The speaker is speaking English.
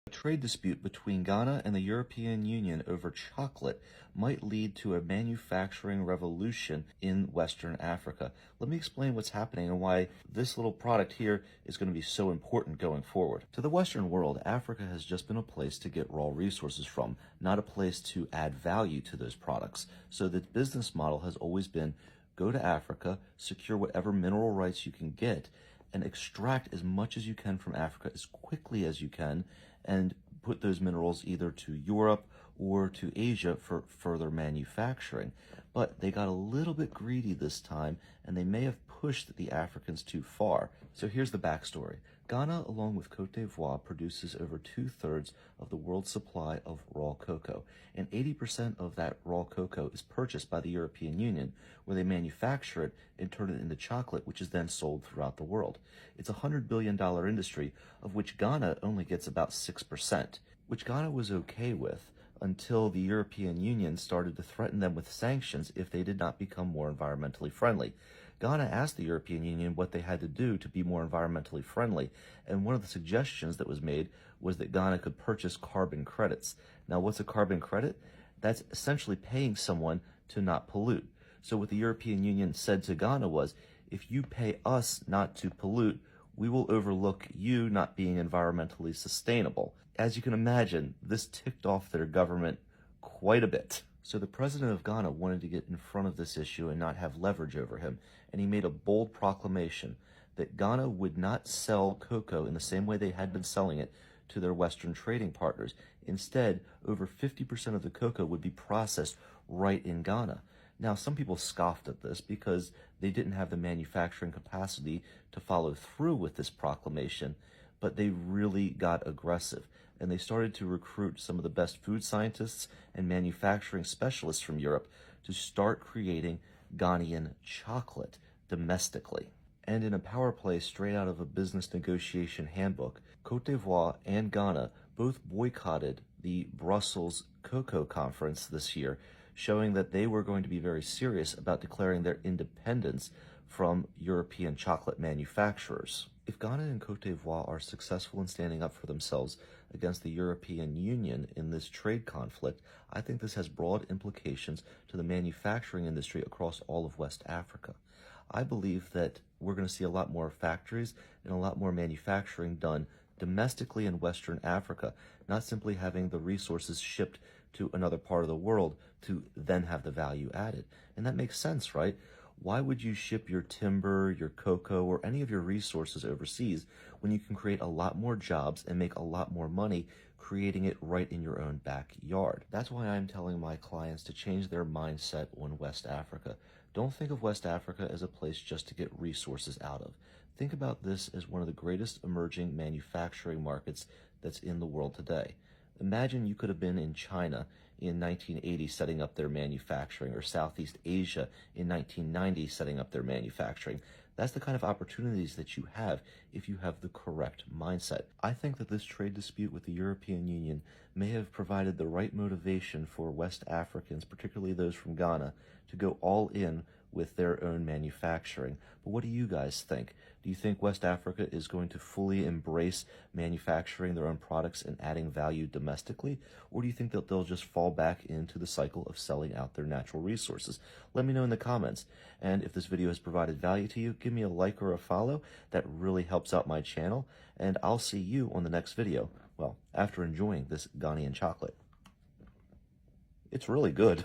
A trade dispute between Ghana and the European Union over chocolate might lead to a manufacturing revolution in Western Africa. Let me explain what's happening and why this little product here is going to be so important going forward. To the Western world, Africa has just been a place to get raw resources from, not a place to add value to those products. So the business model has always been go to Africa, secure whatever mineral rights you can get, and extract as much as you can from Africa as quickly as you can, and put those minerals either to Europe or to Asia for further manufacturing. But they got a little bit greedy this time, and they may have pushed the Africans too far. So here's the backstory. Ghana, along with Cote d'Ivoire, produces over 2/3 of the world's supply of raw cocoa, and 80% of that raw cocoa is purchased by the European Union, where they manufacture it and turn it into chocolate, which is then sold throughout the world. It's a $100 billion industry, of which Ghana only gets about 6%, which Ghana was okay with until the European Union started to threaten them with sanctions if they did not become more environmentally friendly. Ghana asked the European Union what they had to do to be more environmentally friendly, and one of the suggestions that was made was that Ghana could purchase carbon credits. Now, what's a carbon credit? That's essentially paying someone to not pollute. So what the European Union said to Ghana was, if you pay us not to pollute, we will overlook you not being environmentally sustainable. As you can imagine, this ticked off their government quite a bit. So the president of Ghana wanted to get in front of this issue and not have leverage over him, and he made a bold proclamation that Ghana would not sell cocoa in the same way they had been selling it to their Western trading partners. Instead, over 50% of the cocoa would be processed right in Ghana. Now, some people scoffed at this because they didn't have the manufacturing capacity to follow through with this proclamation, but they really got aggressive, and they started to recruit some of the best food scientists and manufacturing specialists from Europe to start creating Ghanaian chocolate domestically. And in a power play straight out of a business negotiation handbook, Cote d'Ivoire and Ghana both boycotted the Brussels Cocoa Conference this year, showing that they were going to be very serious about declaring their independence from European chocolate manufacturers. If Ghana and Cote d'Ivoire are successful in standing up for themselves against the European Union in this trade conflict, I think this has broad implications to the manufacturing industry across all of West Africa. I believe that we're going to see a lot more factories and a lot more manufacturing done domestically in Western Africa, not simply having the resources shipped to another part of the world to then have the value added. And that makes sense, right? Why would you ship your timber, your cocoa, or any of your resources overseas when you can create a lot more jobs and make a lot more money creating it right in your own backyard? That's why I'm telling my clients to change their mindset on West Africa. Don't think of West Africa as a place just to get resources out of. Think about this as one of the greatest emerging manufacturing markets that's in the world today. Imagine you could have been in China in 1980 setting up their manufacturing, or Southeast Asia in 1990 setting up their manufacturing. That's the kind of opportunities that you have if you have the correct mindset. I think that this trade dispute with the European Union may have provided the right motivation for West Africans, particularly those from Ghana, to go all in with their own manufacturing. But what do you guys think? Do you think West Africa is going to fully embrace manufacturing their own products and adding value domestically? Or do you think that they'll just fall back into the cycle of selling out their natural resources? Let me know in the comments. And if this video has provided value to you, give me a like or a follow. That really helps out my channel. And I'll see you on the next video. Well, after enjoying this Ghanaian chocolate. It's really good.